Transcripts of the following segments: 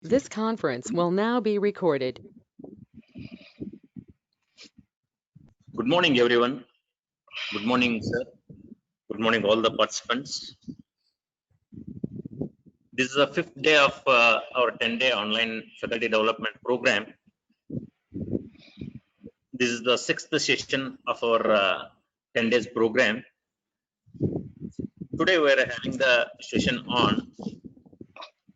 This conference will now be recorded. Good morning, everyone. Good morning, sir. Good morning, all the participants. This is the fifth day of our 10-day online faculty development program. This is the sixth session of our 10 days program. Today, we are having the session on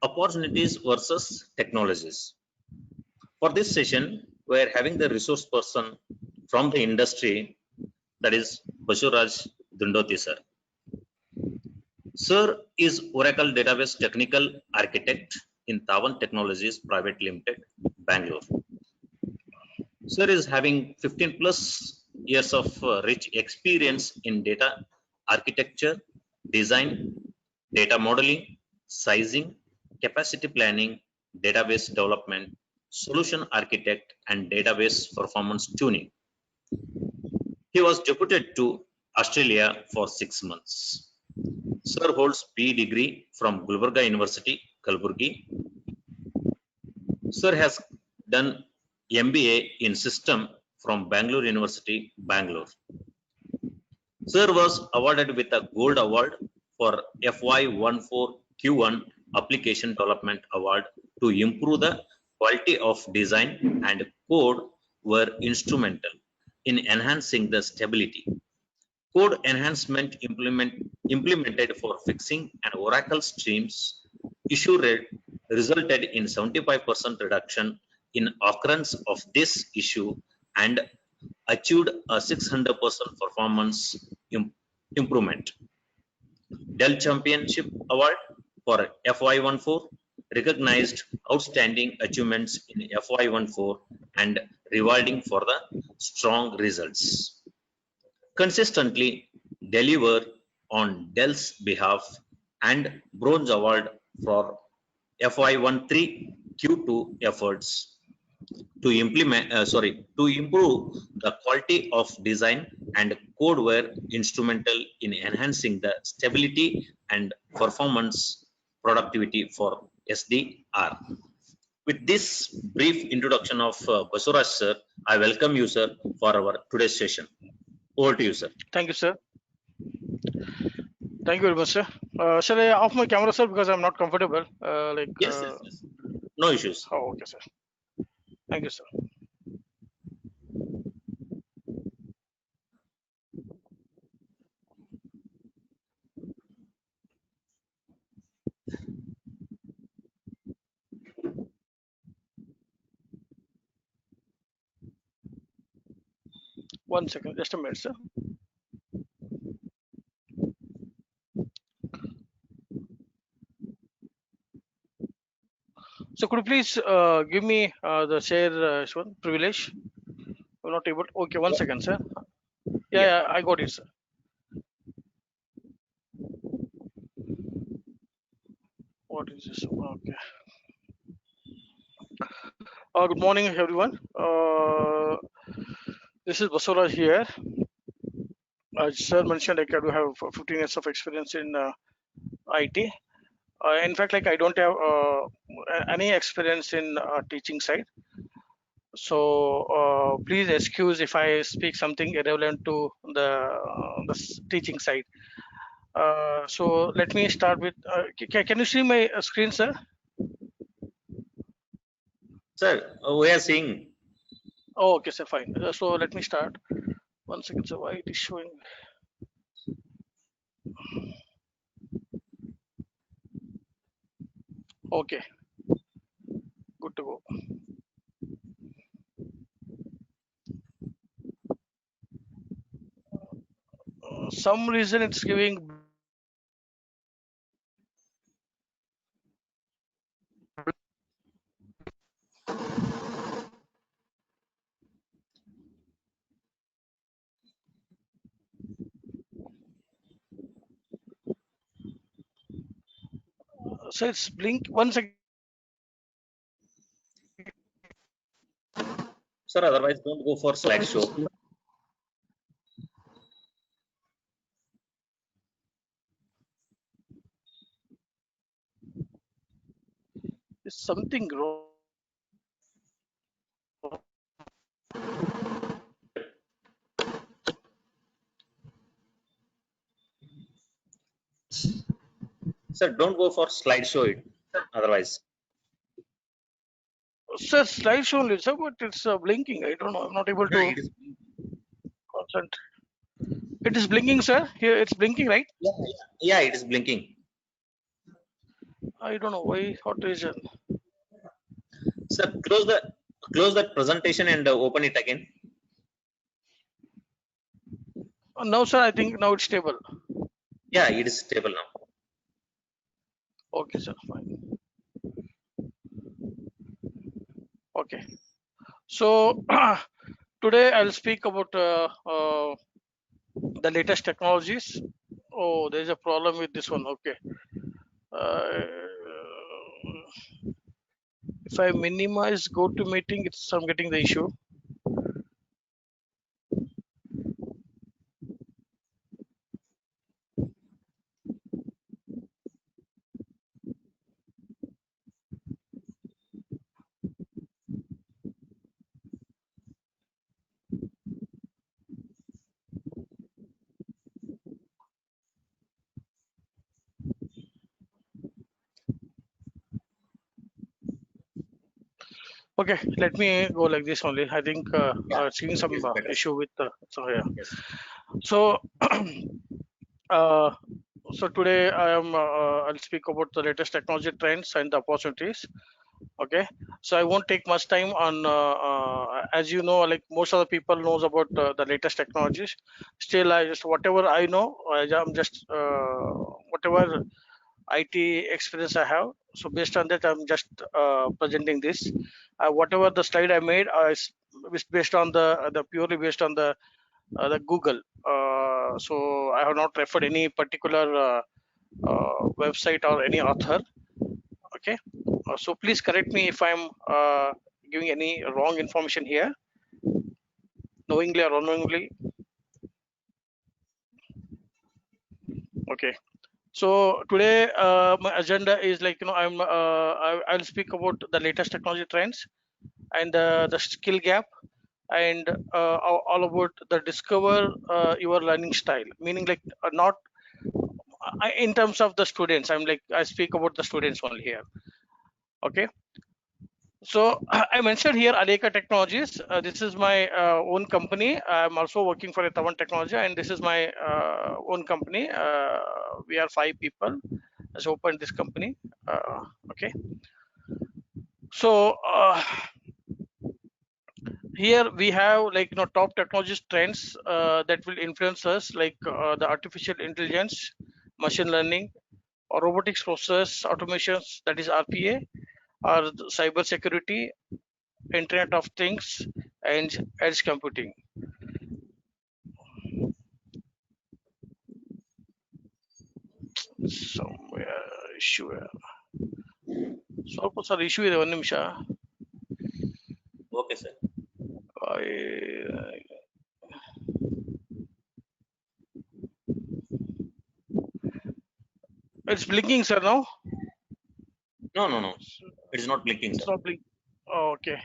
opportunities versus technologies. For this session, we are having the resource person from the industry, that is Basuraj Dundoti, sir. Sir is Oracle Database Technical Architect in Tavan Technologies Private Limited, Bangalore. Sir is having 15 plus years of rich experience in data architecture, design, data modeling, sizing, capacity planning, database development, solution architect, and database performance tuning. He was deputed to Australia for 6 months. Sir holds B degree from Gulbarga University, Kalburgi. Sir has done MBA in System from Bangalore University, Bangalore. Sir was awarded with a Gold Award for FY14 Q1 Application Development Award to improve the quality of design and code were instrumental in enhancing the stability. Code enhancement implemented for fixing an Oracle Streams issue rate resulted in 75% reduction in occurrence of this issue and achieved a 600% performance improvement. Dell Championship Award for FY14 recognized outstanding achievements in FY14 and rewarding for the strong results. Consistently deliver on Dell's behalf and Bronze Award for FY13 Q2 efforts to improve the quality of design and code were instrumental in enhancing the stability and performance productivity for SDR. With this brief introduction of Basuraj sir, I welcome you sir for our today's session. Over to you, sir. Thank you, sir. Thank you very much, sir. Shall I off my camera, sir, because I'm not comfortable? Yes. No issues. Oh, okay, sir. Thank you, sir. One second, just a minute, sir. So could you please give me the share privilege? I'm not able. Okay, one second, sir. Yeah, I got it, sir. What is this? Okay. Good morning, everyone. This is Basuraj here. As sir mentioned, I do have 15 years of experience in IT. In fact, I don't have any experience in teaching side. So please excuse if I speak something irrelevant to the teaching side. So let me start with. Can you see my screen, sir? Sir, we are seeing. Oh, okay, sir, fine. So let me start. One second, sir. Why it is showing? Okay, good to go. Some reason it's giving. So it's blink. One second. Sir, otherwise don't go for slideshow. Is something wrong? Sir, don't go for slideshow it. Otherwise, Sir, slideshow only, sir, but it's blinking. I don't know. I'm not able no, to it is. concentrate. It is blinking, sir. Here it's blinking, right? Yeah, yeah, it is blinking. I don't know why. What reason? Sir, close that presentation and open it again. Now, sir, I think now it's stable. Yeah, it is stable now. Okay, sir. Fine. Okay. So today I'll speak about the latest technologies. Oh, there's a problem with this one. Okay. Uh, if I minimize GoToMeeting, I'm getting the issue. Okay, let me go like this only. I think Yeah, seeing it some is better. issue with so yeah. Yes. So uh, so today I'll speak about the latest technology trends and the opportunities. Okay, so I won't take much time on as you know, like most of the people knows about the latest technologies. Still, I just whatever I know, I'm just whatever IT experience I have. So based on that, I'm just presenting this. Whatever the slide I made is based on the purely based on the Google. So I have not referred any particular website or any author. Okay. So please correct me if I'm giving any wrong information here, knowingly or unknowingly. Okay. So today my agenda is like I'll speak about the latest technology trends and the skill gap and all about the discover your learning style. Meaning like not in terms of the students. I speak about the students only here. Okay. So I mentioned here Aleka Technologies. This is my own company. I'm also working for a Tawan Technology, and this is my own company. We are 5 people. Has opened this company. Okay. So here we have like top technology trends that will influence us, like the artificial intelligence, machine learning, or robotics process automations, that is RPA, or cyber security, Internet of Things, and edge computing. Somewhere issue. ಸ್ವಲ್ಪ sir issue ಇದೆ, ಒಂದು ನಿಮಿಷ. Okay, sir. It's blinking, sir, now? No, no, no. It is not blinking, It's sir. not blinking. Oh, okay.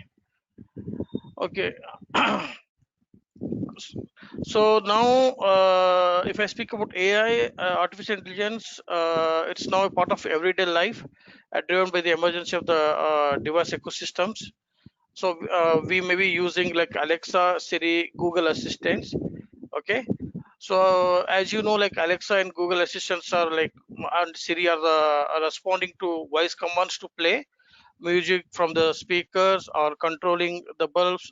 Okay. So now, if I speak about AI, artificial intelligence, it's now a part of everyday life, driven by the emergence of the device ecosystems. So we may be using like Alexa, Siri, Google Assistants. Okay. So as you know, like Alexa and Google Assistants are like, and Siri are responding to voice commands to play music from the speakers or controlling the bulbs,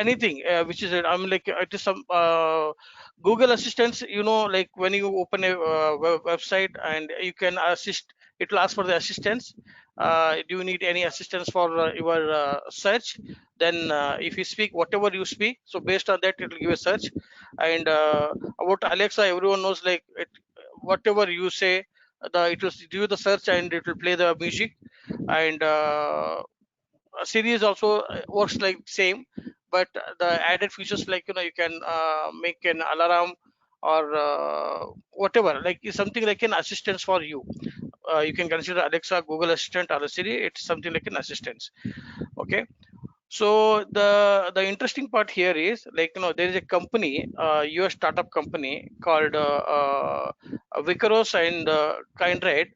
anything which is it. I mean, like it is some Google Assistants. Like when you open a website and you can assist, it will ask for the assistance. Do you need any assistance for your search? Then if you speak whatever you speak, so based on that, it will give a search. And about Alexa, everyone knows, like whatever you say, it will do the search and it will play the music. And series also works like same, but the added features, like you can make an alarm or whatever, like is something like an assistance for you. you can consider Alexa, Google Assistant, or Siri. It's something like an assistant. Okay. So the interesting part here is, like, there is a company, US startup company called Vicaros and Kindred.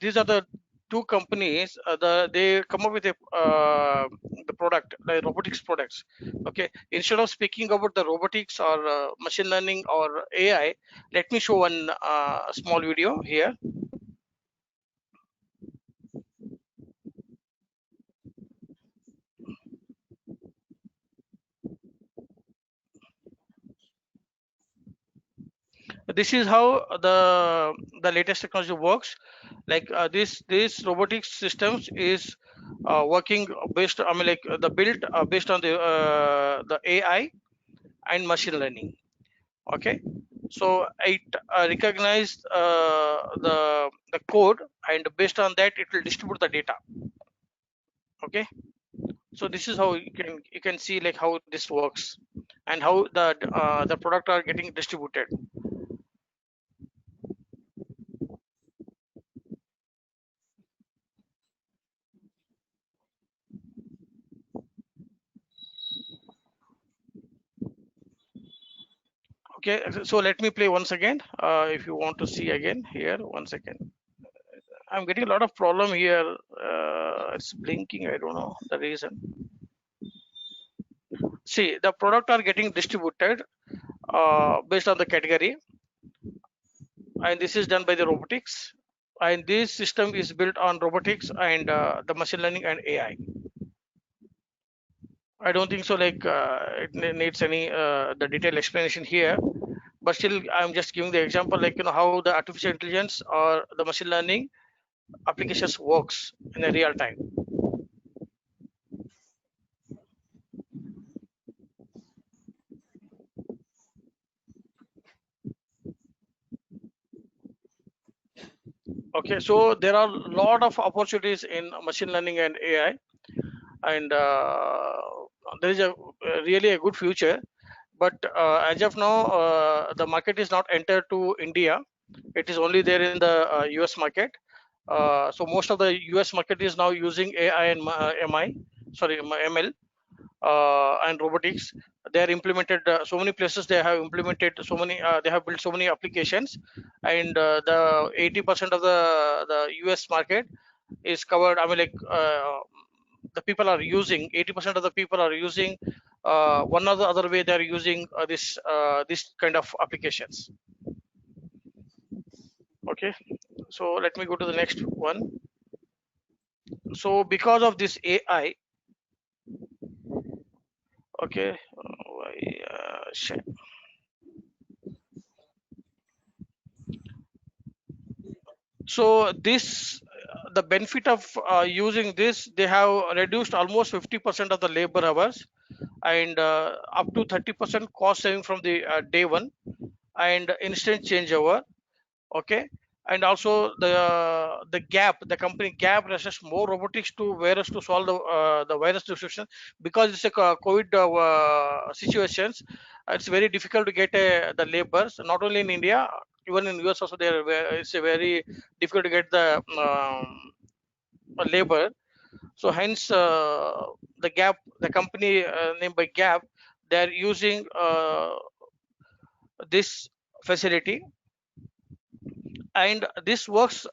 These are the two companies. They come up with the product, the robotics products. Okay, instead of speaking about the robotics or machine learning or AI, let me show one small video here. This is how the latest technology works. Like this robotics systems is working based, I mean, like the built based on the AI and machine learning. Okay, so it recognized the code, and based on that it will distribute the data. Okay, so this is how you can see like how this works and how the product are getting distributed. Okay, so let me play once again. If you want to see again here, 1 second. I'm getting a lot of problem here. It's blinking. I don't know the reason. See, the product are getting distributed based on the category, and this is done by the robotics. And this system is built on robotics and the machine learning and AI. I don't think so. Like it needs any the detailed explanation here, but still, I'm just giving the example, like how the artificial intelligence or the machine learning applications works in a real time. Okay, so there are a lot of opportunities in machine learning and AI, and there is a really a good future. But as of now, the market is not entered to India. It is only there in the US market. So most of the US market is now using AI and ML and robotics. They are implemented so many places. They have implemented so many. They have built so many applications, and the 80% of the US market is covered. I mean, like the people are using 80% of the people are using one or the other way. They are using this kind of applications. Okay, so let me go to the next one. So because of this AI, okay, shit. So this the benefit of using this, they have reduced almost 50% of the labor hours, and up to 30% cost saving from the day one, and instant changeover. Okay, and also the Gap, the company Gap rushes more robotics to virus to solve the virus distribution, because it's a COVID situations. It's very difficult to get the labors, not only in India, even in US also. There it's a very difficult to get the labor. So hence the Gap, the company named by Gap, they are using this facility, and this works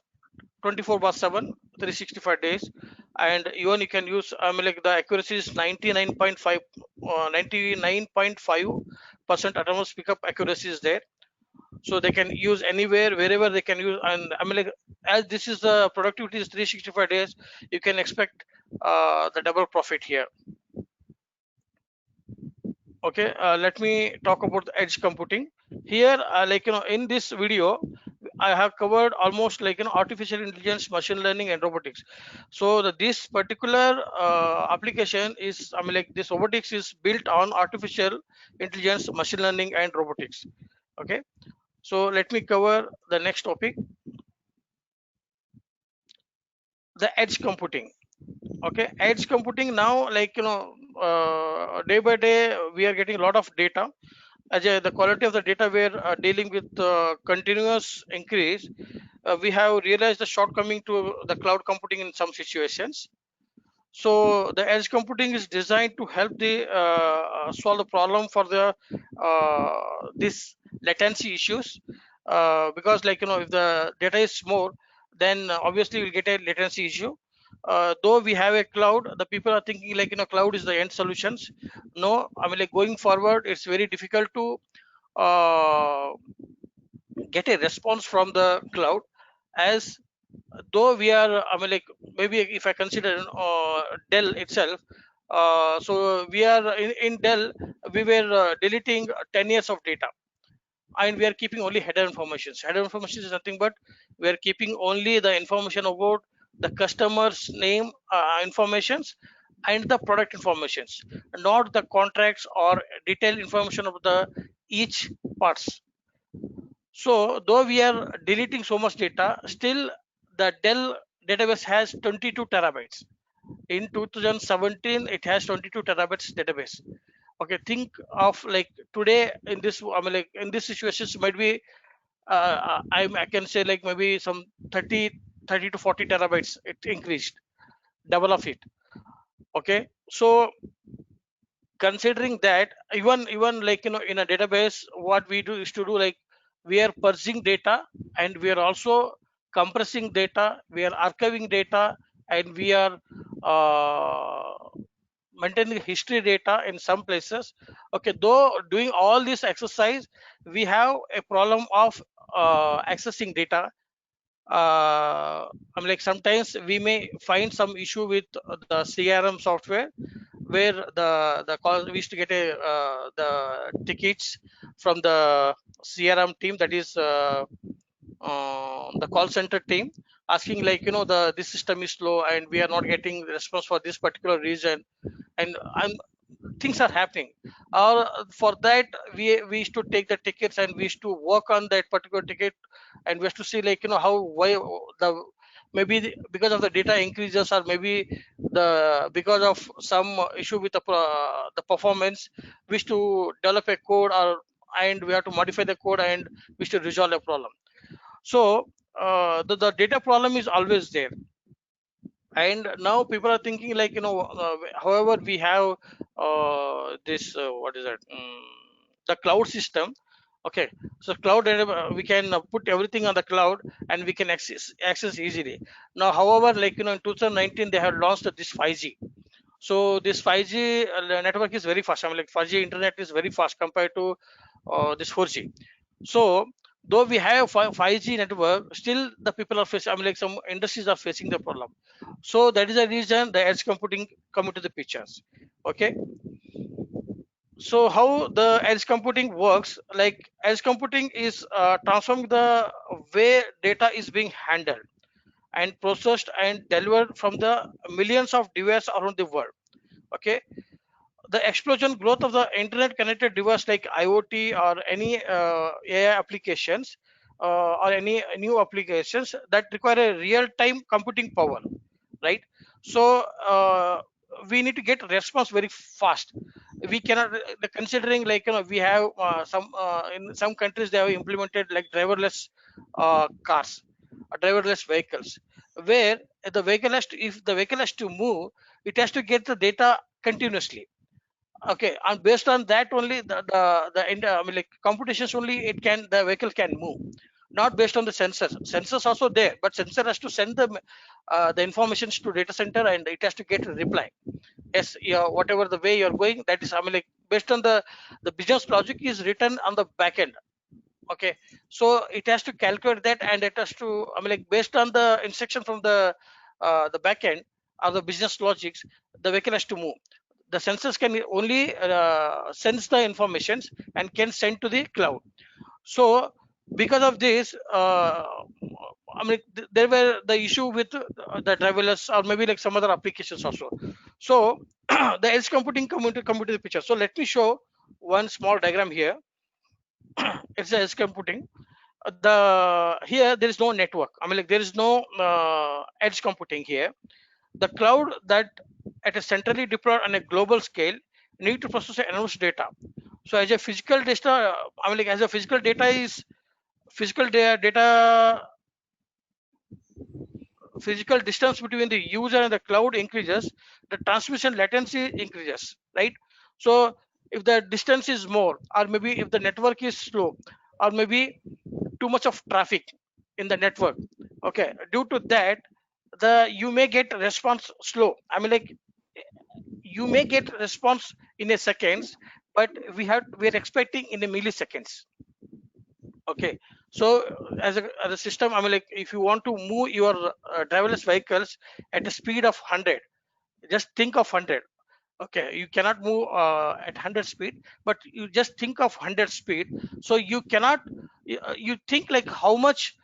24/7, 365 days. And even you can use, I mean, like the accuracy is 99.5 99.5% autonomous pickup accuracy is there. So they can use anywhere, wherever they can use. And I mean, like, as this is the productivity is 365 days, you can expect the double profit here. Okay, let me talk about the edge computing here. Like in this video I have covered almost like artificial intelligence, machine learning, and robotics. So this particular application is, I mean, like this robotics is built on artificial intelligence, machine learning, and robotics. Okay, so let me cover the next topic, the edge computing. Okay, edge computing now, like day by day we are getting a lot of data. As the quality of the data we're dealing with continuous increase, we have realized the shortcoming to the cloud computing in some situations. So the edge computing is designed to help the solve the problem for the this latency issues, because like if the data is more, then obviously we'll get a latency issue. Though we have a cloud, the people are thinking like cloud is the end solutions. No, I mean like going forward, it's very difficult to uh, get a response from the cloud, as though we are I mean like maybe if I consider Dell itself, so we are in Dell, we were deleting 10 years of data, and we are keeping only header information. Header information is nothing but we are keeping only the information about the customer's name, informations, and the product informations, not the contracts or detailed information of the each parts. So though we are deleting so much data, still the Dell database has 22 terabytes. In 2017, it has 22 terabytes database. Okay, think of like today in this, I mean like in this situations might be, I can say like maybe some 30 to 40 terabytes it increased, double of it. Okay, so considering that, even like in a database, what we do is to do like we are purging data, and we are also compressing data, we are archiving data, and we are uh, maintaining history data in some places. Okay, though doing all this exercise, we have a problem of accessing data. I'm like sometimes we may find some issue with the CRM software, where the call we used to get the tickets from the CRM team, that is the call center team, asking like the this system is slow and we are not getting response for this particular reason, and things are happening. Or for that, we used to take the tickets and we used to work on that particular ticket, and we have to see like how why the maybe because of the data increases, or maybe the because of some issue with the performance, we used to develop a code, or and we have to modify the code, and we should resolve a problem. So the data problem is always there, and now people are thinking like however we have this what is that the cloud system. Okay, so cloud, we can put everything on the cloud, and we can access easily. Now however, like in 2019 they have launched this 5G. So this 5G network is very fast. I mean like 5G internet is very fast compared to this 4G. So though we have 5G network, still the people are facing, I mean like some industries are facing the problem. So that is the reason the edge computing come into the pictures. Okay, so how the edge computing works, like edge computing is transforming the way data is being handled and processed and delivered from the millions of devices around the world. Okay, the explosion growth of the internet connected device like IoT or any AI applications, or any new applications that require a real time computing power, right? So we need to get response very fast. We cannot considering like we have some in some countries they have implemented like driverless cars, driverless vehicles, where the vehicle has to, if the vehicle has to move, it has to get the data continuously. Okay, and based on that only I mean like computations only, it can, the vehicle can move, not based on the sensors also there, but sensor has to send the informations to data center, and it has to get a reply. Yes, yeah, whatever the way you're going, that is I mean like based on the business logic is written on the back end. Okay, so it has to calculate that, and it has to I mean like based on the instruction from the back end or the business logics, the vehicle has to move. The sensors can only sense the informations and can send to the cloud. So because of this, I mean there were the issue with the driverless or maybe like some other applications also. So the edge computing come into the picture. So let me show one small diagram here. It's the edge computing. The here there is no network. I mean like there is no edge computing here. The cloud that at a centrally deployed on a global scale need to process enormous data. So as a physical data, I mean like as a physical data is physical data physical distance between the user and the cloud increases, the transmission latency increases, right? So if the distance is more, or maybe if the network is slow, or maybe too much of traffic in the network, okay, due to that, the you may get response slow. I mean, like, you may get response in a seconds, but we're expecting in a milliseconds. Okay, so as a system, I mean, like, if you want to move your driverless vehicles at a speed of 100, just think of 100. Okay, you cannot move at 100 speed, but you just think of 100 speed. So you cannot, you think like how much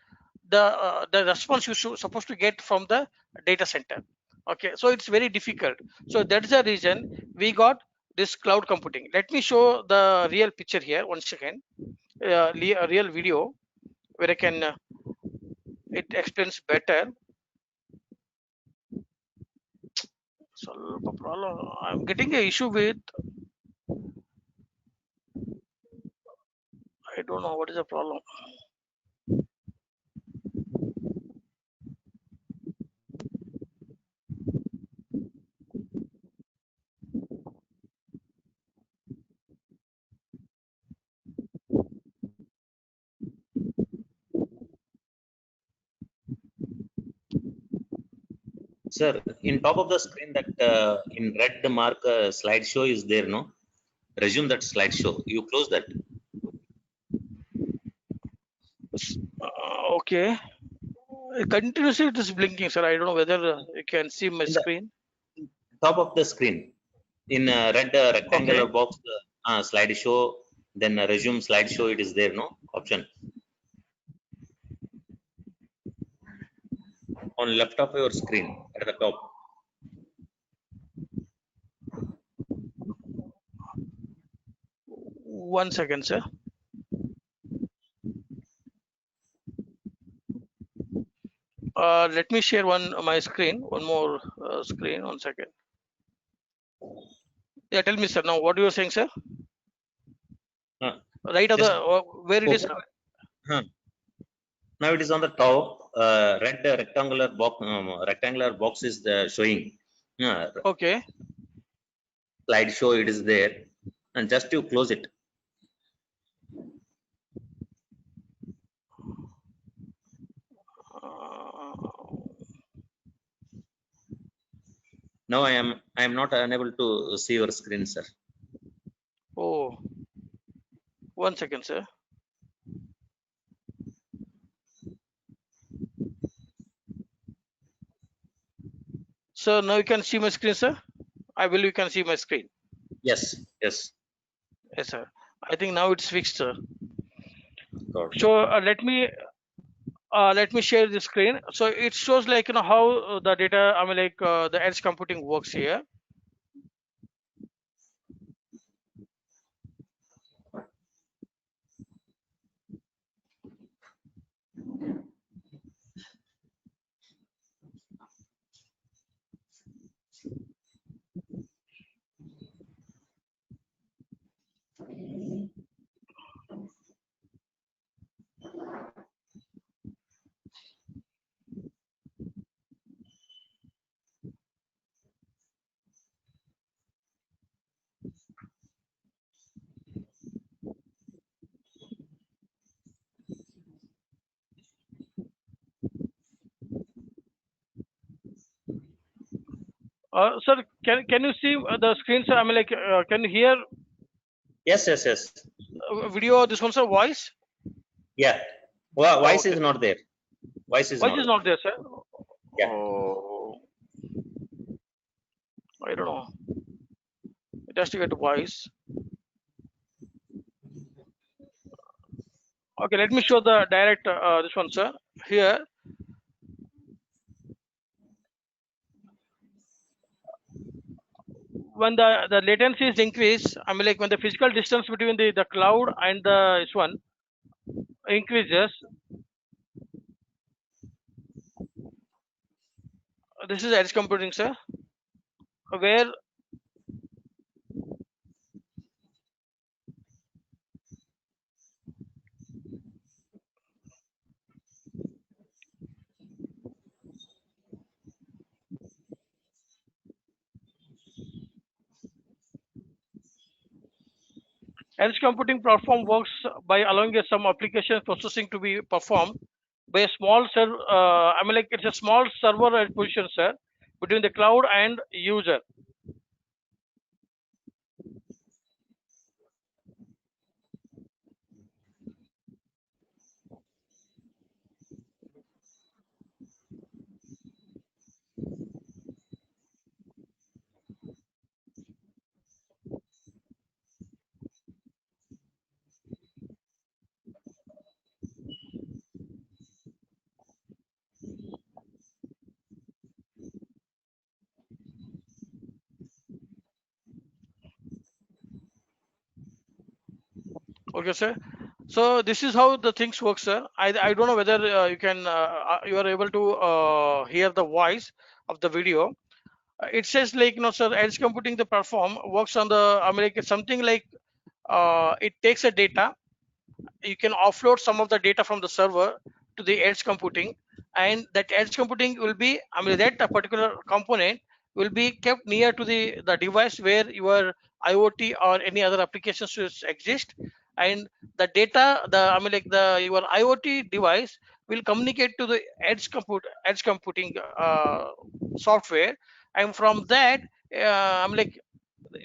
the response you supposed to get from the data center. Okay, so it's very difficult. So that's the reason we got this cloud computing. Let me show the real picture here, one second. A real video where I can it explains better. So problem, I'm getting a issue with, I don't know what is the problem. Sir, in top of the screen that in red mark slideshow is there, no? Resume that slideshow. You close that. Okay, continuously it is blinking, sir. I don't know whether you can see my In the screen. top of the screen, in red rectangular Okay, box, slideshow, then resume slideshow. It is there, no option on left of your screen at the top. one second, sir. Let me share my screen, one more screen. One second. Yeah, tell me, sir. Now, what you are saying, sir? Uh, Right of the just where it is open. now? Now it is on the top. Red rectangular box is showing. Okay. Slideshow. It is there, and just you close it. Uh, Now I am not unable to see your screen, sir. oh, one second, sir. So now you can see my screen, sir. I believe you can see my screen. Yes, yes. Yes, sir. I think now it's fixed, sir. God. So let me share the screen. So it shows, like, how the data, I mean, like, the edge computing works here. Sir, can you see the screen, sir? I mean, like, can you hear Yes, yes, yes. video? This one, sir, voice. Yeah. Voice Okay. is not there. Voice is Voice not is there. not there, sir. Yeah. Oh, I don't know. It has to get voice. Okay, let me show the direct this one, sir. Here, when the latency is increased, I mean, like, when the physical distance between the cloud and the this one increases, this is edge computing, sir, where Edge computing platform works by allowing some application processing to be performed by a small server. I mean, like it's a small server at position, sir, between the cloud and user. Okay, sir. So this is how the things work, sir. I don't know whether you are able to hear the voice of the video. It says like, sir, edge computing the platform works on the, I mean, like it's something like it takes a data. You can offload some of the data from the server to the edge computing, and that edge computing will be, I mean, that a particular component will be kept near to the device where your IoT or any other applications exist. And the data, the, I mean, like the your IoT device will communicate to the edge computing software. And from that, I'm like,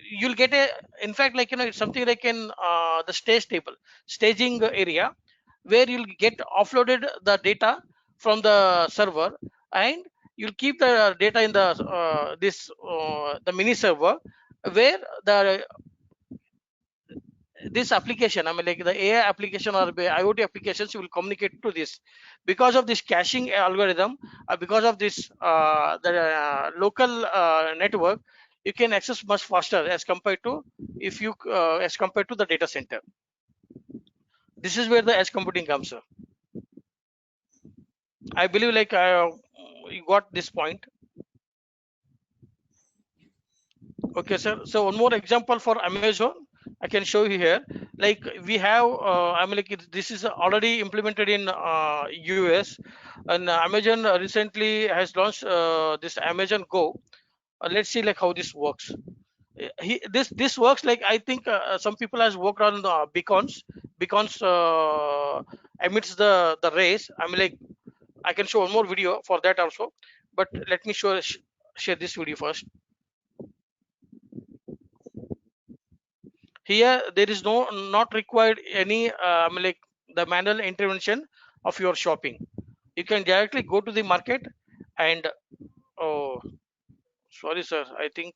you'll get a, in fact, like, it's something like in the staging area, where you'll get offloaded the data from the server, and you'll keep the data in the the mini server, where the this application, I mean, like the AI application or the IoT applications will communicate to this. Because of this caching algorithm, because of this the local network, you can access much faster as compared to, if you as compared to the data center. This is where the edge computing comes, sir. I believe like you got this point. Okay, sir. So one more example for Amazon, I can show you here. Like we have, I mean, like this is already implemented in US, and Amazon recently has launched this Amazon Go. Let's see like how this works. This works like, I think some people has worked on beacons amidst the race. I mean, like I can show one more video for that also, but let me share this video first. Here there is not required any I mean, like the manual intervention of your shopping. You can directly go to the market and, oh, sorry sir, I think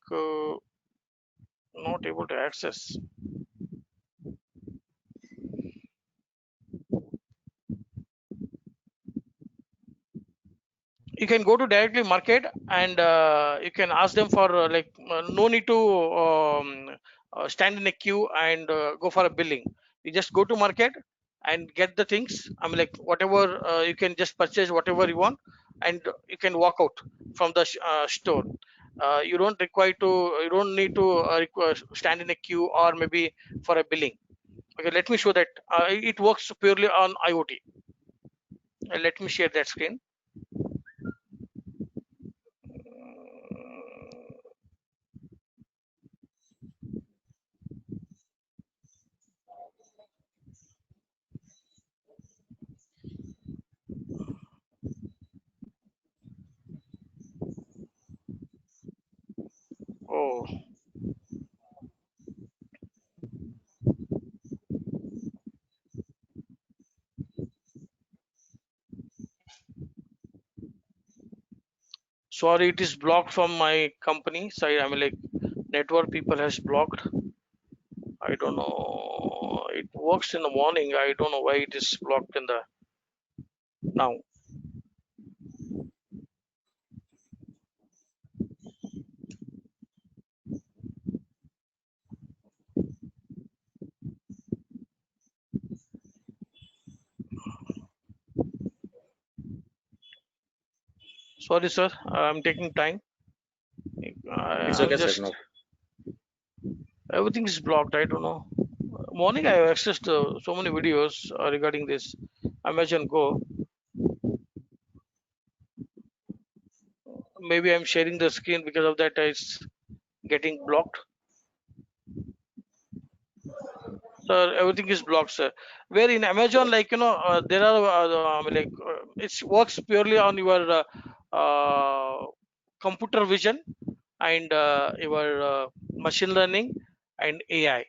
not able to access. You can go to directly market, and you can ask them for no need to stand in a queue and go for a billing. You just go to market and get the things. I mean, like whatever, you can just purchase whatever you want, and you can walk out from the store. You don't require to, you don't need to stand in a queue or maybe for a billing. Okay, let me show that it works purely on IoT. Let me share that screen. Oh, sorry, it is blocked from my company side. I mean, like network people has blocked. I don't know. It works in the morning. I don't know why it is blocked in the now. Sorry, sir. I'm taking time. It's I'm okay, sir. just, No. everything is blocked. I don't know. Morning I have accessed so many videos regarding this Amazon Go. Maybe I'm sharing the screen, because of that it's getting blocked. Sir, everything is blocked, sir. Where in Amazon, like there are it works purely on your computer vision and your machine learning and AI.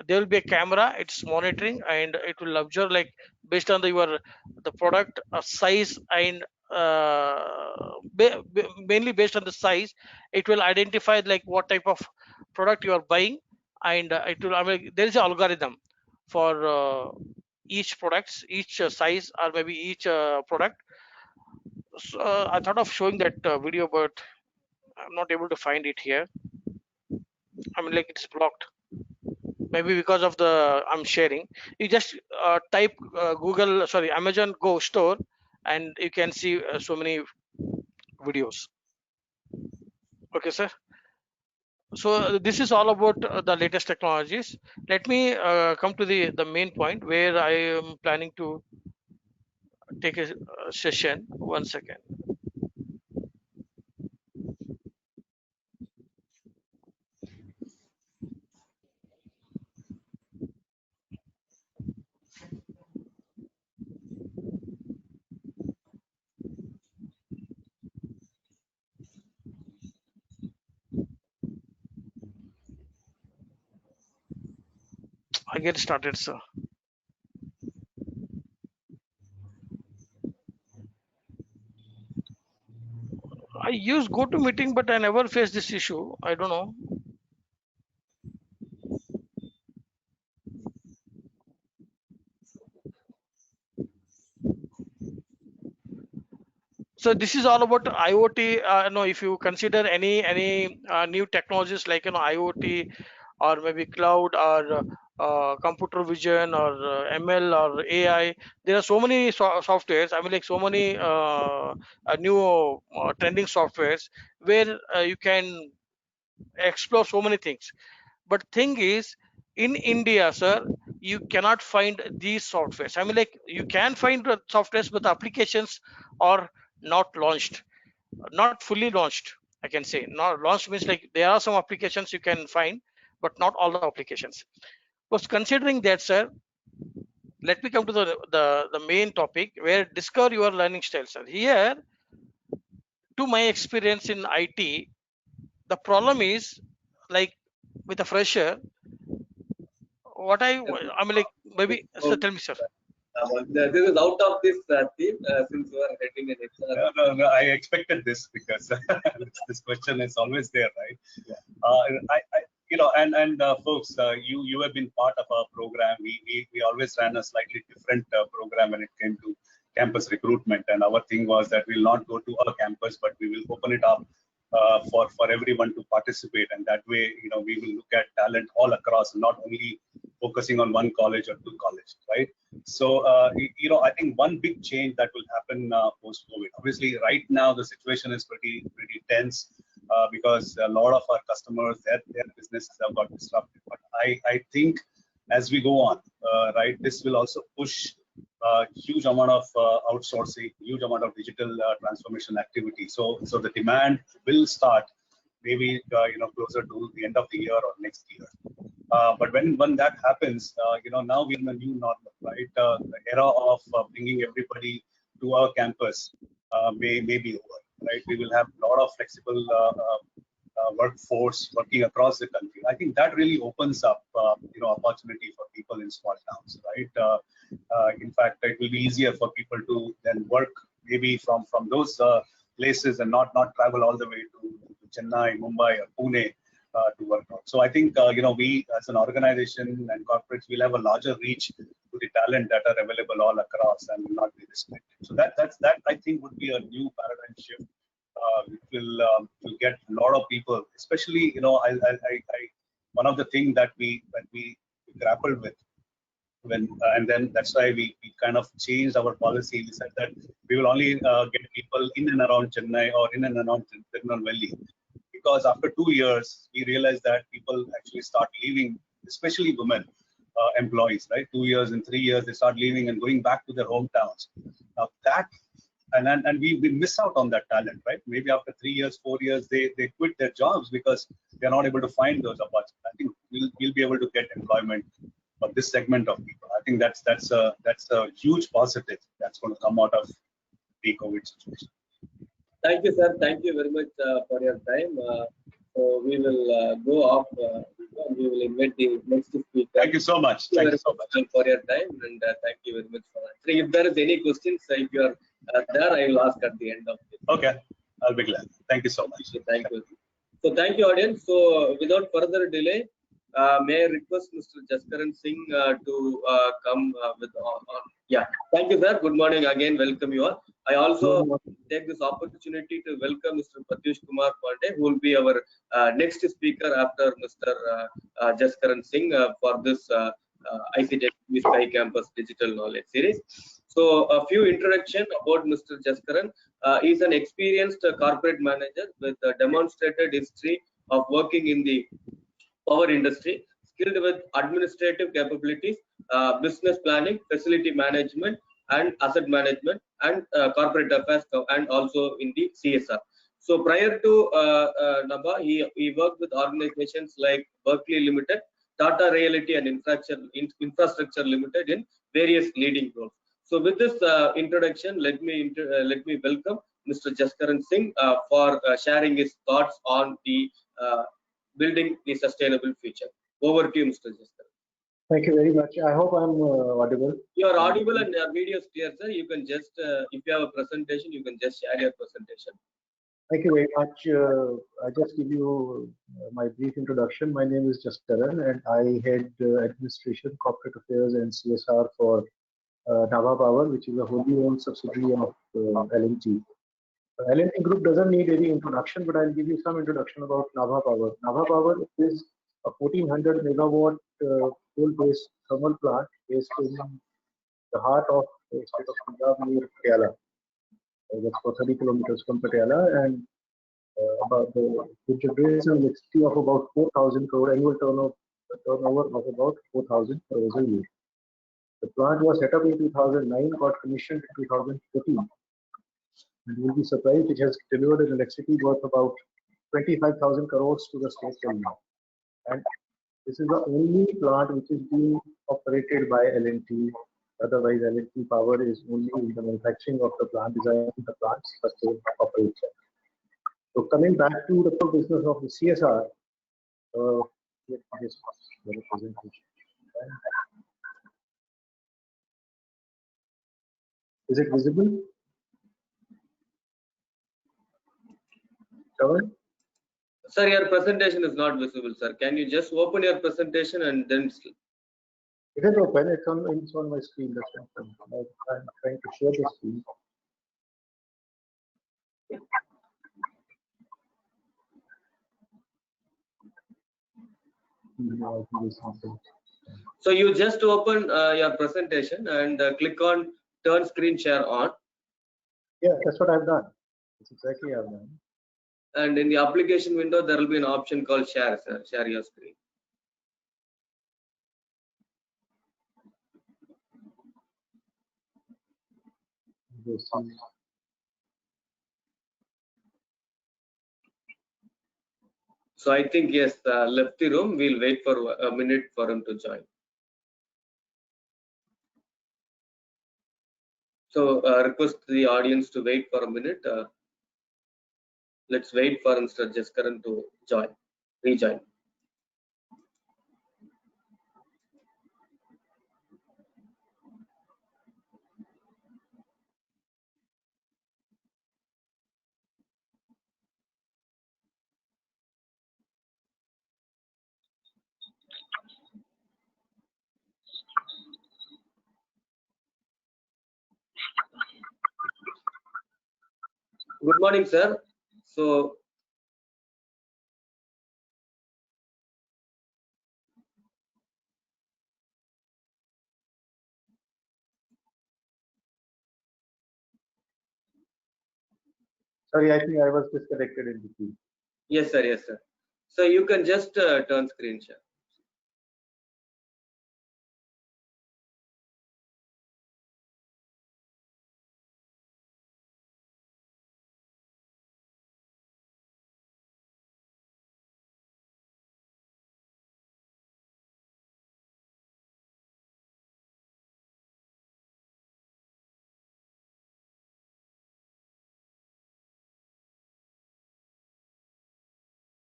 There will be a camera. It's monitoring and it will observe like based on your the product size and mainly based on the size, it will identify like what type of product you are buying, and it will. I mean, there is an algorithm for each products, each size or maybe each product. So, I thought of showing that video, but I'm not able to find it here. I mean, like it's blocked. Maybe because of the I'm sharing. You just type Google, sorry, Amazon Go store, and you can see so many videos. Okay, sir. So this is all about the latest technologies. Let me come to the main point where I am planning to take a session. 1 second. I get started, sir. I use GoToMeeting, but I never faced this issue. I don't know. So this is all about IoT. No, if you consider any new technologies like IoT or maybe cloud or computer vision or ML or AI, there are so many softwares. I mean, like so many new trending softwares where you can explore so many things. But thing is, in India, sir, you cannot find these softwares. I mean, like you can find the softwares, but the applications are not launched, not fully launched. I can say not launched means like there are some applications you can find, but not all the applications. But considering that, sir, let me come to the main topic where discover your learning style, sir. Here, to my experience in IT, the problem is like with a fresher, what I mean, like maybe. So tell me, sir. This is out of this theme since you are heading an HR. No, I expected this because this question is always there, right? Yeah. Folks, you have been part of our program. We always ran a slightly different program when it came to campus recruitment, and our thing was that we'll not go to our campus, but we will open it up for everyone to participate, and that way, we will look at talent all across, not only focusing on one college or two colleges, right? So, I think one big change that will happen post-COVID. Obviously, right now the situation is pretty tense because a lot of our customers, their businesses have got disrupted. But I think as we go on, right, this will also push huge amount of outsourcing, huge amount of digital transformation activity. So the demand will start maybe closer to the end of the year or next year. But when that happens, now we're in a new normal, right? The era of bringing everybody to our campus may be over, right? We will have a lot of flexible workforce working across the country. I think that really opens up, opportunity for people in small towns, right? In fact, it will be easier for people to then work maybe from those places and not travel all the way to Chennai, Mumbai, or Pune to work out. So I think we as an organization and corporates will have a larger reach to the talent that are available all across and will not be restricted. So that I think would be a new paradigm shift. Which will get a lot of people, especially one of the things that we grappled with when and then that's why we kind of changed our policy. We said that we will only get people in and around Chennai or in and around Tirunelveli, because after 2 years we realized that people actually start leaving, especially women employees, right? 2 years and 3 years they start leaving and going back to their hometowns. Now that and we miss out on that talent, right? Maybe after 3 years, 4 years, they quit their jobs because they're not able to find those opportunities. I think we'll be able to get employment this segment of people. I think that's a huge positive that's going to come out of the COVID situation. Thank you, sir. Thank you very much for your time. So we will go off. And we will invite the next speaker. Thank you so much. Thank you so much for your time, and thank you very much for answering. If there is any questions, if you are there, I will ask at the end of this. Okay, I'll be glad. Thank you so much. Thank you. So thank you, audience. So without further delay, may I request Mr. Jaskaran Singh to come with yeah. Thank you, sir. Good morning again. Welcome you all. I also take this opportunity to welcome Mr. Pratyush Kumar Pandey, who will be our next speaker after Mr. Jaskaran Singh for this ICT Sky Campus Digital Knowledge Series. So a few introduction about Mr. Jaskaran. He is an experienced corporate manager with a demonstrated history of working in the power industry, skilled with administrative capabilities, business planning, facility management, and asset management, and corporate affairs, and also in the CSR. So prior to NABA, he worked with organizations like Berkeley Limited, Tata Realty and Infrastructure Limited in various leading roles. So with this introduction, let me welcome Mr. Jaskaran Singh for sharing his thoughts on the building the sustainable future. Over to you, Mr. Jaskaran. Thank you very much. I hope I'm audible. You are audible and your video is clear, sir. You can just, if you have a presentation, you can just share your presentation. Thank you very much. I just give you my brief introduction. My name is Jaskaran, and I head administration, corporate affairs, and CSR for Nabha Power, which is a wholly owned subsidiary of L&T. L&T Group doesn't need any introduction, but I'll give you some introduction about Nabha Power. Nabha Power is a 1400 megawatt coal-based thermal plant based in the heart of the state of Punjab near Patiala. That's for 30 kilometers from Patiala, and about the generation electricity of about 4,000 crore annual turnover of about 4,000 crores a year. The plant was set up in 2009, got commissioned in 2014. And you will be surprised, it has delivered an electricity worth about 25,000 crores to the state government. And this is the only plant which is being operated by L&T. Otherwise, L&T Power is only in the manufacturing of the plant, designing the plants, but they operate them. So coming back to the core business of the CSR, is it visible? Covered? Sir, your presentation is not visible, sir. Can you just open your presentation and then? It is open. It's on my screen. That's what I'm trying to share the screen. So you just open your presentation and click on turn screen share on. Yeah, that's what I've done. That's exactly what I've done. And in the application window, there will be an option called share, sir. Share your screen. So I think, yes, left the room. We'll wait for a minute for him to join. So request the audience to wait for a minute. Let's wait for Mr. Jaskaran to rejoin. Good morning, sir. So sorry, I think I was disconnected in between. yes, sir. Yes, sir. So you can just turn screen share.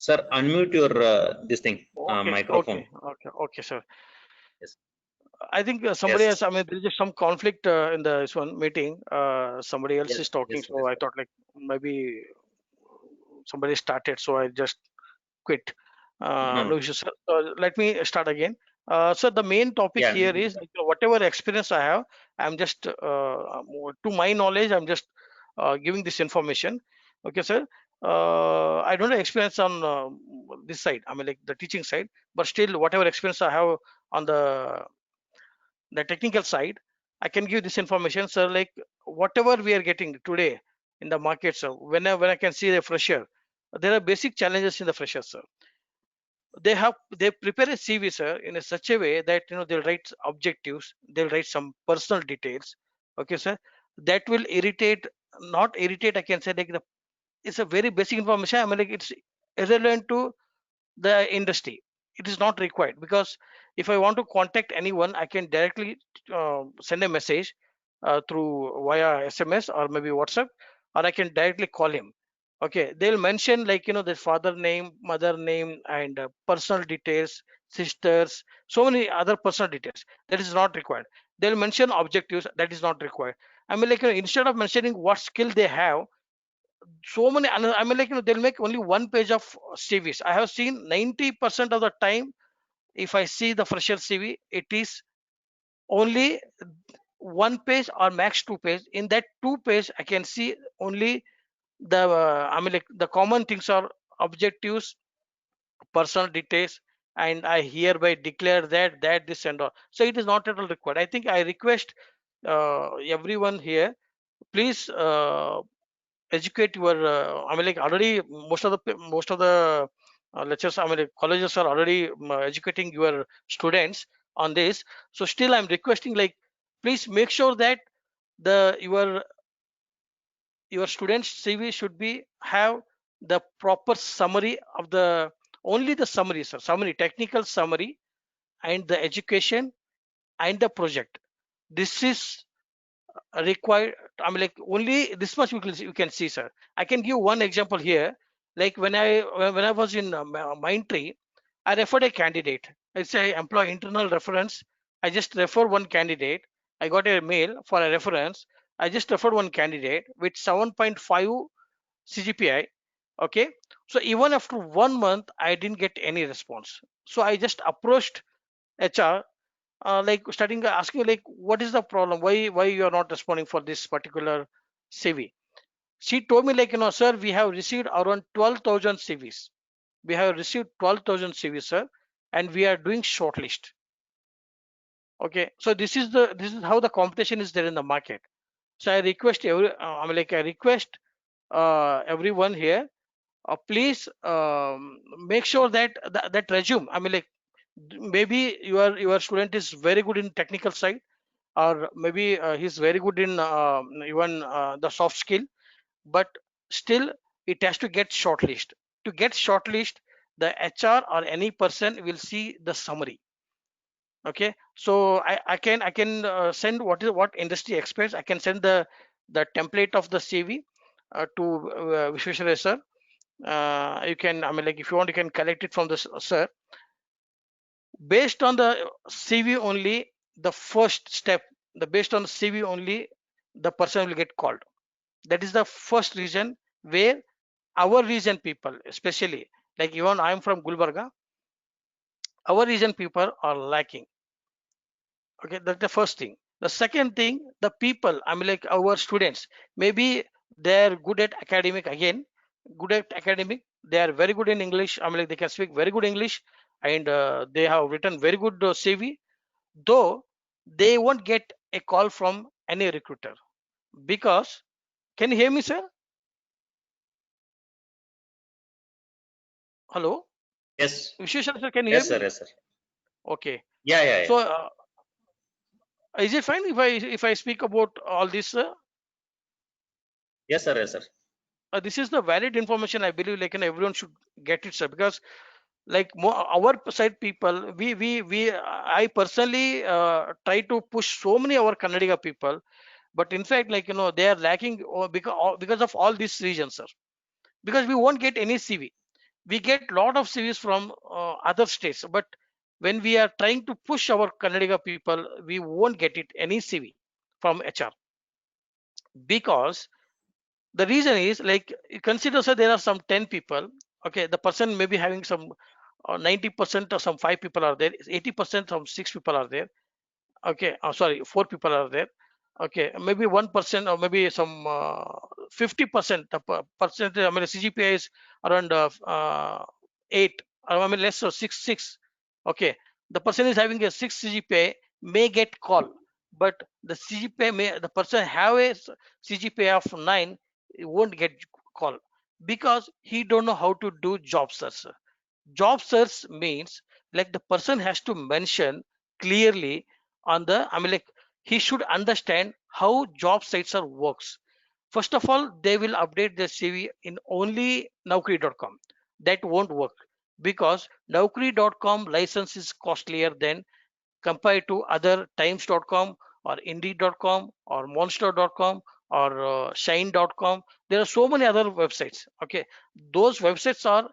Sir, unmute your this thing, Okay, microphone. okay, sir. Yes. I think somebody Yes. else, I mean, there is just some conflict in this one meeting. Somebody else Yes, is talking, yes, so yes. I thought like maybe somebody started, so I just quit. No, No issues, sir. Let me start again. So the main topic yeah, here is like, whatever experience I have, I'm just, to my knowledge, I'm just giving this information. Okay, sir. I don't have experience on this side, I mean, like the teaching side, but still, whatever experience I have on the technical side, I can give this information, sir. Like whatever we are getting today in the market, sir. When I can see the fresher, there are basic challenges in the fresher, sir. They prepare a CV, sir, in a such a way that they'll write objectives, they'll write some personal details. Okay, sir. That will irritate, not irritate. I can say like it's a very basic information. I mean, like it's irrelevant to the industry. It is not required because if I want to contact anyone, I can directly send a message through via SMS or maybe WhatsApp, or I can directly call him. Okay, they'll mention like the father name, mother name, and personal details, sisters, so many other personal details. That is not required. They'll mention objectives. That is not required. I mean, like instead of mentioning what skill they have, so many, I mean, like they'll make only one page of CVs. I have seen 90% of the time, if I see the fresher CV, it is only one page or max two page. In that two page, I can see only the I mean, like the common things are objectives, personal details, and I hereby declare that this and all. So it is not at all required. I think I request everyone here, please educate your I mean, like already most of the lectures, I mean, like, colleges are already educating your students on this. So still I'm requesting, like, please make sure that the your students CV should be have the proper summary of the, only the summary, sir, summary, technical summary, and the education and the project. This is required. I mean, like only this much you can see, sir. I can give one example here. Like when I was in Mindtree, I referred a candidate. It's a employee internal reference. I just refer one candidate. I got a mail for a reference. I just referred one candidate with 7.5 CGPI. Okay, so even after 1 month, I didn't get any response. So I just approached HR, like starting asking like, what is the problem, why you are not responding for this particular CV. She told me like, sir, we have received around 12,000 CVs. We have received 12,000 CVs, sir, and we are doing shortlist. Okay, so this is how the competition is there in the market. So I request I request everyone here, please make sure that that resume, I mean, like maybe your student is very good in technical side, or maybe he's very good in even the soft skill, but still it has to get shortlist. To get shortlist, the HR or any person will see the summary. Okay, so I can send what industry experts, I can send the template of the CV to Vishweshwar sir. You can, I mean, like if you want, you can collect it from the sir. Based on the CV only, the first step, the based on the CV only, the person will get called. That is the first reason where our region people, especially like even I'm from Gulbarga, our region people are lacking. Okay, that's the first thing. The second thing, the people, I mean, like our students, maybe they're good at academic again, good at academic. They are very good in English. I mean, like they can speak very good English, and they have written very good CV. Though they won't get a call from any recruiter because, can you hear me, sir? Hello, Yes. Vishweshwar sir, can you hear Yes, sir. me? Yes, sir. Okay. Yeah, yeah, yeah. So, is it fine if I speak about all this, sir? Yes, sir. Yes, sir. This is the valid information. I believe like everyone should get it, sir, because like our side people, I personally try to push so many our Kannadiga people, but in fact, like they are lacking because of all these reasons, sir. Because we won't get any CV. we get lot of CVs from other states, but when we are trying to push our Kannadiga people, we won't get it any CV from HR, because the reason is like, consider sir, there are some 10 people. Okay, the person may be having some 90% or some 5 people are there, 80% some 6 people are there. Okay, sorry, 4 people are there. Okay, maybe 1% or maybe some 50%, the percentage, I mean CGPA is around 8, I mean less, so 6. Okay, the person is having a 6 CGPA, may get call, but the CGPA may, the person have a CGPA of 9, he won't get call, because he don't know how to do job search. Job search means like the person has to mention clearly on the, I mean like, he should understand how job sites are works. First of all, they will update their CV in only Naukri.com. That won't work, because Naukri.com license is costlier than compared to other times.com or indeed.com or monster.com or shine.com. There are so many other websites. Okay, those websites are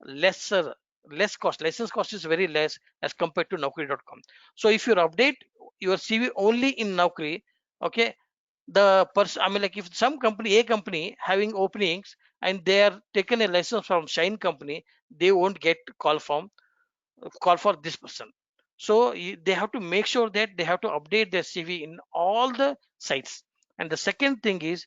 lesser, less cost, license cost is very less as compared to naukri.com. So if you update your CV only in Naukri, okay, the person, I mean like, if some company, a company having openings and they are taken a license from shine company, they won't get call for this person. So they have to make sure that they have to update their CV in all the sites. And the second thing is,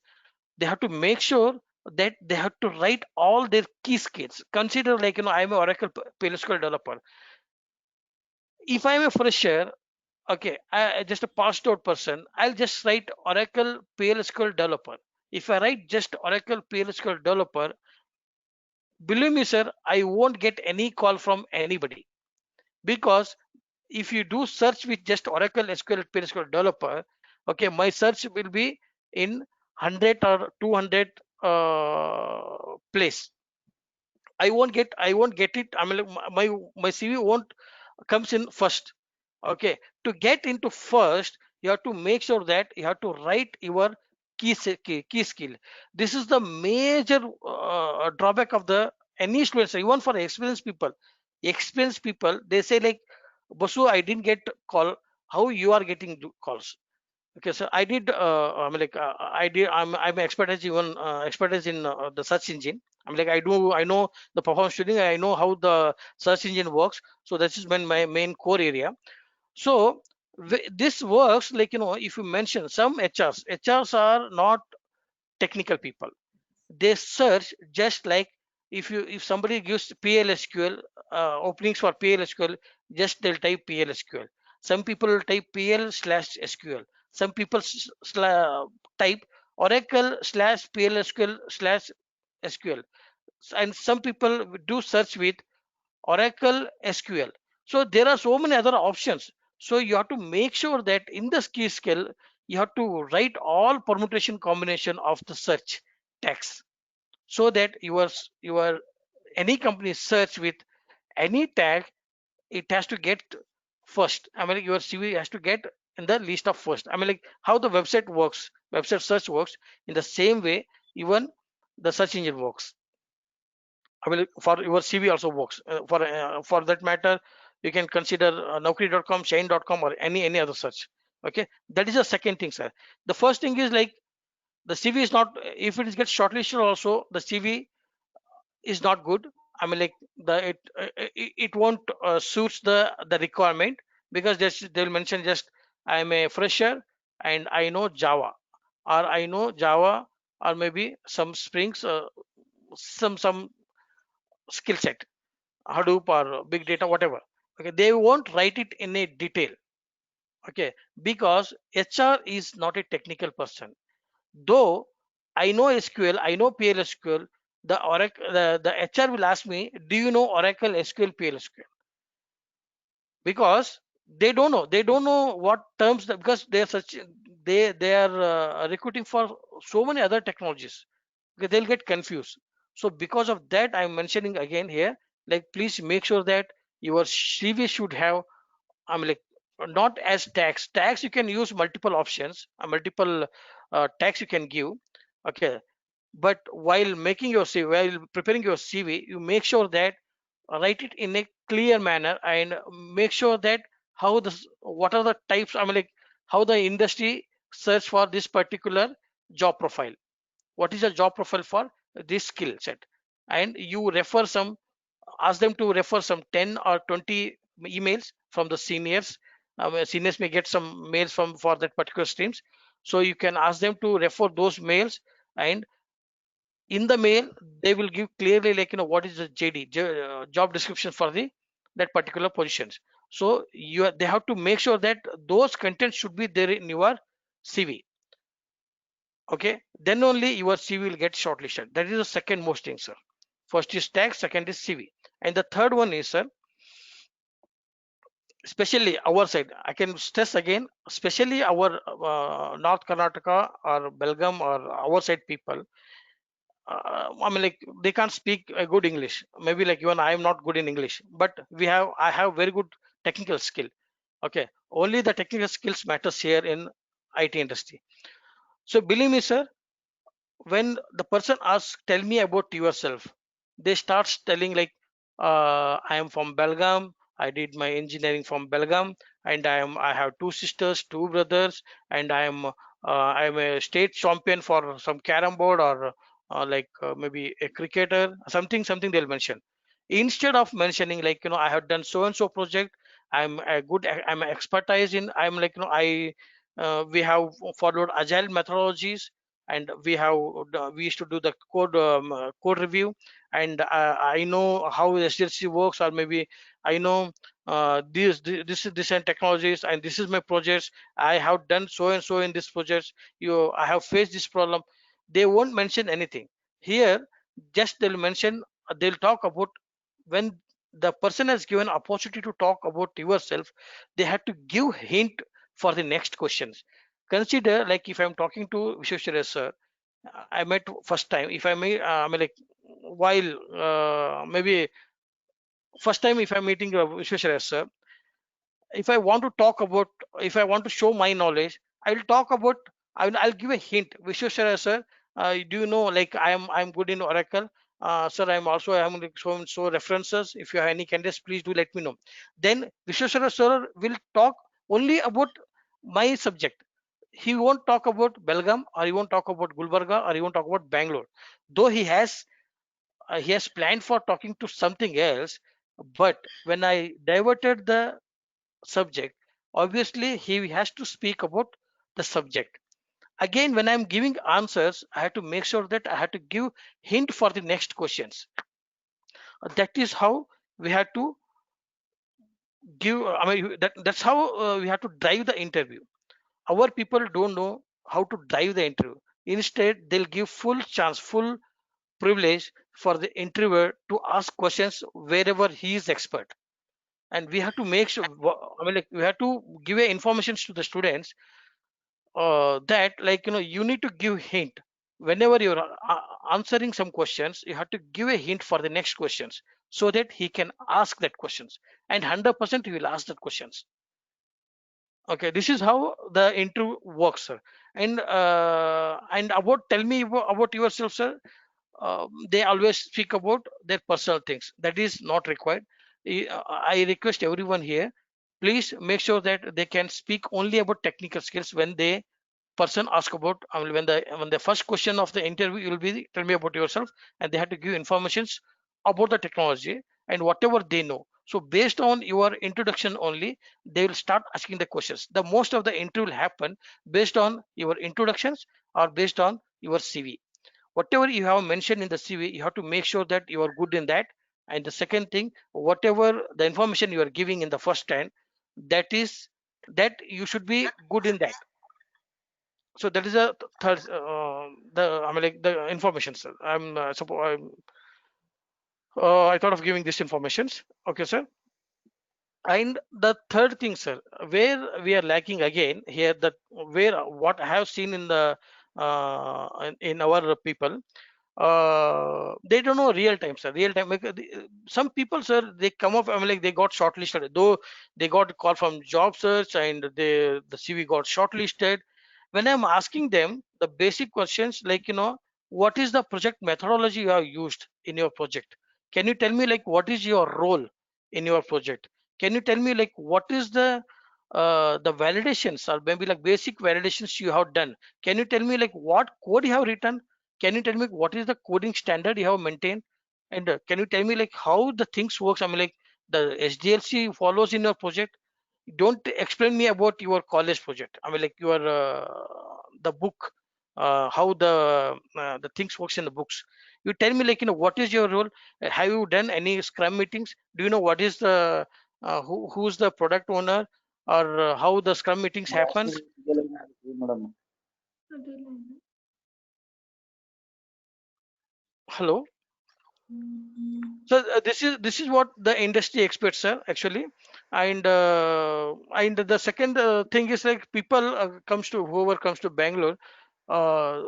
they have to make sure that they have to write all their key skills. Consider like, I'm an Oracle PLSQL developer. If I'm a fresher, okay, just a passed out person, I'll just write Oracle PLSQL developer. If I write just Oracle PLSQL developer, believe me sir, I won't get any call from anybody, because if you do search with just Oracle SQL PLSQL developer, okay, my search will be in 100 or 200 place. I won't get it. I mean like, my CV won't comes in first. Okay, to get into first, you have to make sure that you have to write your key skill. This is the major drawback of the any students, even for experienced people, they say like, Basu, I didn't get call, how you are getting calls. Okay, so I did. I'm like, I did. I'm expertise, even expertise in the search engine. I'm like, I know the performance tuning. I know how the search engine works. So this is my main core area. So this works like, if you mention some HRs are not technical people. They search just like, if somebody gives PLSQL openings for PLSQL, just they'll type PLSQL. Some people will type PL/SQL. Some people type Oracle/PLSQL/SQL, and some people do search with Oracle SQL. So there are so many other options. So you have to make sure that in the key skill, you have to write all permutation combination of the search text, so that your any company search with any tag, it has to get first. I mean your CV has to get in the list of first. I mean like, how the website search works, in the same way even the search engine works. I mean for your CV also works. For that matter, you can consider naukri.com, shine.com, or any other search. Okay, that is the second thing, sir. The first thing is like, the CV is not, if it is get shortlisted also, the CV is not good. I mean like, it won't suits the requirement, because they'll mention just, I'm a fresher and I know Java, or I know Java, or maybe some Springs, some skill set, Hadoop or big data, whatever. Okay, they won't write it in a detail. Okay, because HR is not a technical person. Though I know SQL, I know PLSQL, the HR will ask me, do you know Oracle SQL PLSQL? Because they don't know what terms, because they are recruiting for so many other technologies. Okay, they'll get confused. So because of that, I'm mentioning again here, like, please make sure that your CV should have, I'm like, not as tags you can use multiple options, multiple tags you can give. Okay, but while making your CV, while preparing your CV, you make sure that write it in a clear manner and make sure that how this, what are the types, I mean, like how the industry search for this particular job profile. What is the job profile for this skill set? And you refer some, ask them to refer some 10 or 20 emails from the seniors. Seniors may get some mails from for that particular streams, so you can ask them to refer those mails, and in the mail they will give clearly, like, what is the job description for the that particular positions. So they have to make sure that those contents should be there in your CV. Okay, then only your CV will get shortlisted. That is the second most thing, sir. First is tag, second is CV, and the third one is, sir, especially our side, I can stress again, especially our North Karnataka or Belgaum or our side people, I mean, like, they can't speak a good English. Maybe like even I am not good in English, but I have very good technical skill. Okay, only the technical skills matters here in IT industry. So believe me, sir, when the person asks, tell me about yourself, they start telling like, I am from Belgaum, I did my engineering from Belgaum, and I have two sisters, two brothers, and I am a state champion for some carom board, or maybe a cricketer, something they'll mention. Instead of mentioning like, I have done so and so project, I'm expertise in, I'm like, we have followed agile methodologies, and we used to do the code review, and I know how SDLC works, or maybe I know this and technologies, and this is my projects, I have done so and so in this projects, I have faced this problem. They won't mention anything here. Just they'll talk about, when the person has given opportunity to talk about yourself, they had to give hint for the next questions. Consider, like, if I'm talking to Vishweshwarya sir, I met first time, if I may, I mean, like, while maybe first time if I'm meeting Vishweshwarya sir, if I want to talk about, if I want to show my knowledge, I'll talk about, I'll give a hint. Vishweshwarya sir, do you know, like, I'm good in Oracle. Sir, I'm also having like so and so references. If you have any candidates, please do let me know. Then Vishweshwarya sir will talk only about my subject. He won't talk about Belgaum, or he won't talk about Gulbarga, or he won't talk about Bangalore. Though he has planned for talking to something else, but when I diverted the subject, obviously he has to speak about the subject. Again, when I'm giving answers, I have to make sure that I have to give hint for the next questions. That is how we have to give, I mean, that's how we have to drive the interview. Our people don't know how to drive the interview. Instead, they'll give full chance, full privilege for the interviewer to ask questions wherever he is expert. And we have to make sure, I mean, like, we have to give information to the students, that, like, you need to give hint whenever you're answering some questions. You have to give a hint for the next questions, so that he can ask that questions, and 100% he will ask that questions. Okay, this is how the interview works, sir. And about, tell me about yourself, sir. They always speak about their personal things. That is not required. I request everyone here, please make sure that they can speak only about technical skills when they person ask about, I mean, when the first question of the interview will be, tell me about yourself, and they have to give informations about the technology and whatever they know. So based on your introduction only, they will start asking the questions. The most of the interview will happen based on your introductions, or based on your CV. Whatever you have mentioned in the CV, you have to make sure that you are good in that. And the second thing, whatever the information you are giving in the first time, that is, that you should be good in that. So that is a third, the, I mean, like, the information, sir. I thought of giving this informations. Okay, sir. And the third thing, sir, where we are lacking again here, that where what I have seen in the in our people, they don't know real time, sir. Real time, some people, sir, they come up, I mean, like, they got shortlisted, though they got a call from job search, and the CV got shortlisted. When I'm asking them the basic questions, like, what is the project methodology you have used in your project? Can you tell me like what is your role in your project? Can you tell me like what is the validations or maybe like basic validations you have done? Can you tell me like what code you have written? Can you tell me what is the coding standard you have maintained? And can you tell me like how the things works? I mean like the SDLC follows in your project. Don't explain me about your college project. I mean like your the book, how the things works in the books. You tell me like what is your role? Have you done any scrum meetings? Do you know what is the who's the product owner, or how the scrum meetings happens? Hello. So this is what the industry experts are actually. And the second thing is like people comes to whoever comes to Bangalore, uh,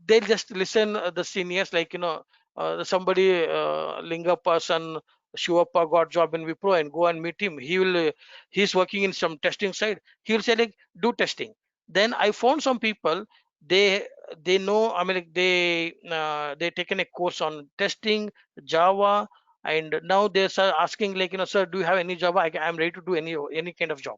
they'll just listen the seniors, like somebody Lingappa son Shivappa got job in Wipro, and go and meet him. He's working in some testing side. He'll say like do testing. Then I found some people, they know, I mean like they taken a course on testing Java, and now they're asking like sir, do you have any Java? I'm ready to do any kind of job.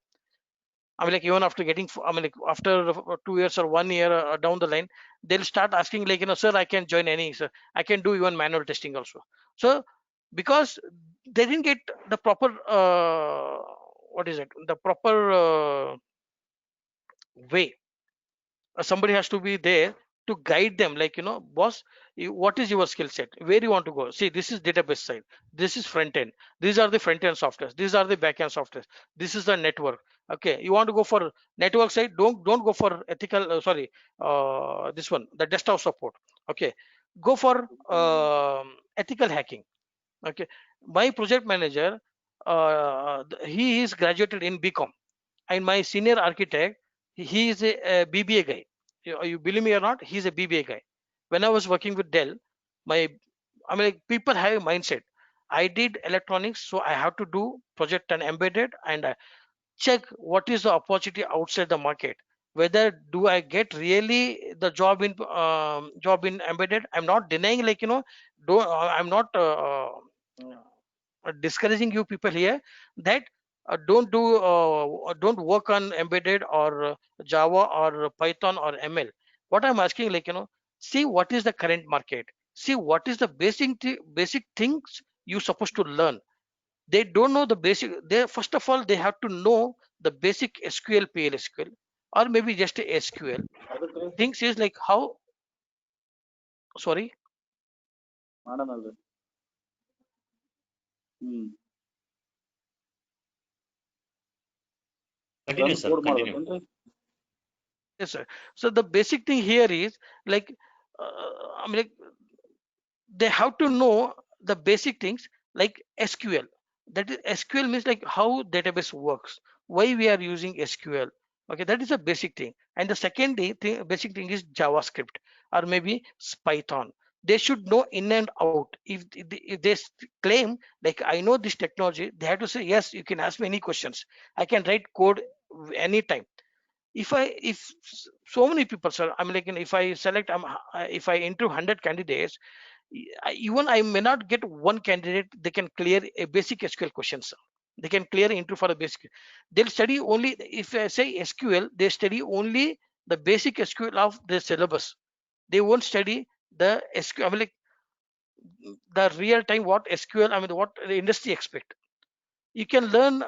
I mean like even after getting I mean like after 2 years or 1 year down the line, they'll start asking like sir, I can join any, sir, I can do even manual testing also. So because they didn't get the proper what is it, the proper way, somebody has to be there to guide them, like boss, what is your skill set, where you want to go. See, this is database side, this is front end, these are the front end softwares, these are the back end softwares, this is the network. Okay, you want to go for network side, don't go for ethical sorry, this one, the desktop support. Okay, go for ethical hacking. Okay, my project manager, he is graduated in BCom, and my senior architect, he is a BBA guy. You believe me or not, he's a BBA guy. When I was working with Dell, my, I mean like people have a mindset, I did electronics, so I have to do project and embedded, and check what is the opportunity outside the market, whether do I get really the job in embedded. I'm not denying, like don't I'm not discouraging you people here that don't work on embedded or Java or Python or ML. What I'm asking, like see what is the current market, see what is the basic things you supposed to learn. They don't know the basic. They first of all they have to know the basic SQL, PLSQL, or maybe just a SQL. Things is like how, sorry. Continue, sir. Continue. Yes, sir. So the basic thing here is like, I mean, like, they have to know the basic things like SQL. That is, SQL means like how database works, why we are using SQL. Okay, that is a basic thing. And the second basic thing is JavaScript or maybe Python. They should know in and out. If they claim like I know this technology, they have to say yes. You can ask me any questions. I can write code anytime. If so many people, sir, I'm like, if I select, if I enter 100 candidates, even I may not get one candidate they can clear a basic SQL question, sir. They can clear into for a basic. They'll study only, if I say SQL, they study only the basic SQL of the syllabus. They won't study the SQL. I mean, like the real time what SQL. I mean, what the industry expect. You can learn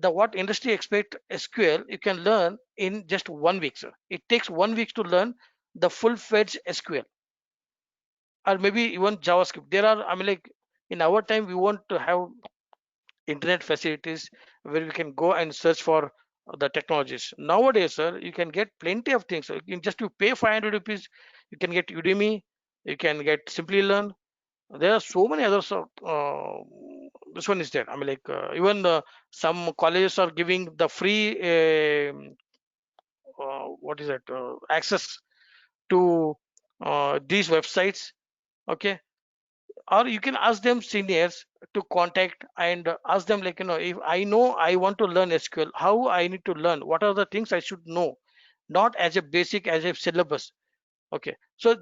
the what industry expect SQL. You can learn in just 1 week, sir. It takes 1 week to learn the full-fledged SQL, or maybe even JavaScript. There are, I mean, like in our time, we want to have internet facilities where we can go and search for the technologies. Nowadays, sir, you can get plenty of things. So you can just, you pay 500 rupees, you can get Udemy, you can get Simply Learn. There are so many others. This one is there. I mean, like even some colleges are giving the free what is that access to these websites. Okay, or you can ask them seniors to contact and ask them, like if I know I want to learn SQL, how I need to learn, what are the things I should know, not as a basic, as a syllabus. Okay, so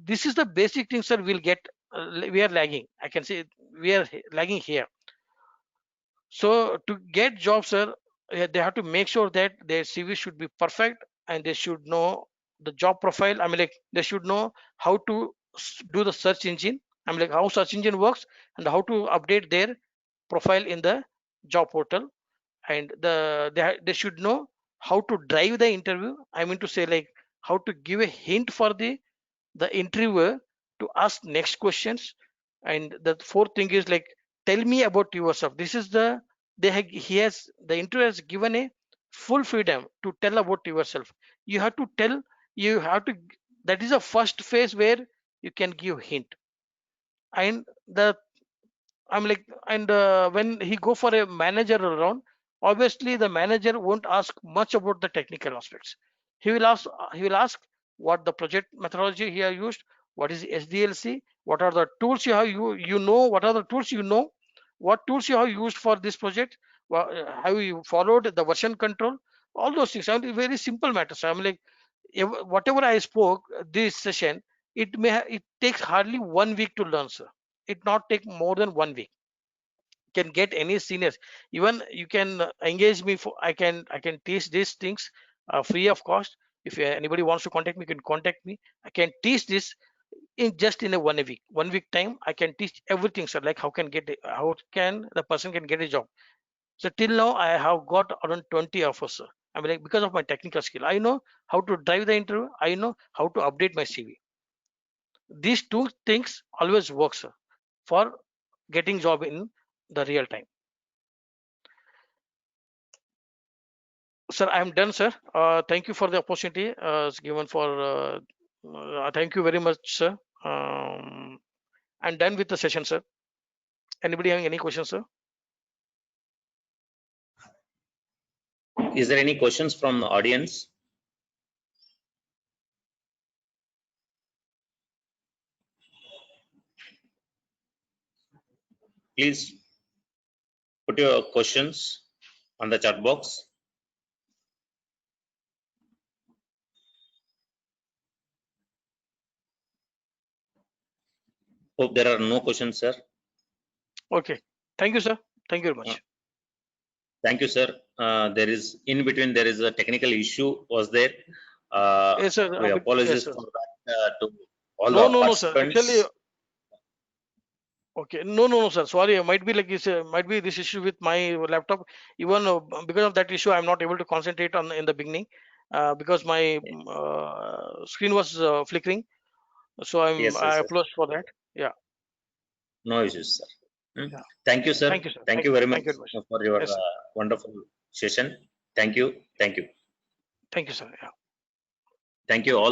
this is the basic thing, sir. We'll get. We are lagging. I can say we are lagging here. So to get jobs, sir, they have to make sure that their CV should be perfect and they should know the job profile. I mean, like they should know how to do the search engine. I mean, like how search engine works and how to update their profile in the job portal. And they should know how to drive the interview. I mean to say, like how to give a hint for the interviewer to ask next questions. And the fourth thing is like, tell me about yourself. This is the the interviewer has given a full freedom to tell about yourself. You have to tell, you have to, that is the first phase where you can give hint. And the I'm like, and when he go for a manager round, obviously the manager won't ask much about the technical aspects. He will ask what the project methodology he has used, what is SDLC, what are the tools you have, you know, what are the tools you know, what tools you have used for this project, have you followed the version control, all those things. I mean, very simple matters. I'm like, whatever I spoke this session, it takes hardly 1 week to learn, sir. It not take more than 1 week. Can get any seniors, even you can engage me for, I can teach these things free of cost. If anybody wants to contact me, you can contact me. I can teach this in just in a 1 week time. I can teach everything, sir, like how can the person can get a job. So till now I have got around 20 offers, sir. I mean, like, because of my technical skill, I know how to drive the interview, I know how to update my CV. These two things always work, sir, for getting job in the real time. Sir, I am done, sir. Thank you for the opportunity given for. Thank you very much, sir. I'm done with the session, sir. Anybody having any questions, sir? Is there any questions from the audience? Please put your questions on the chat box. Hope there are no questions, sir. Okay. Thank you, sir. Thank you very much. Thank you, sir. There is in between, there is a technical issue was there. Yes, sir. We apologize Yes, sir. for that to all No, the no, no, sir. participants. Actually, okay. No, no, no, sir. Sorry. It might be like this. Might be this issue with my laptop. Even because of that issue, I'm not able to concentrate on in the beginning because my screen was flickering. So Yes, I sir. apologize for that. Yeah. No issues, sir. Yeah. Thank you, sir. Thank you, sir. Thank you very much Thank you very much. for your Yes, sir. wonderful session. Thank you. Thank you. Thank you, sir. Yeah. Thank you all.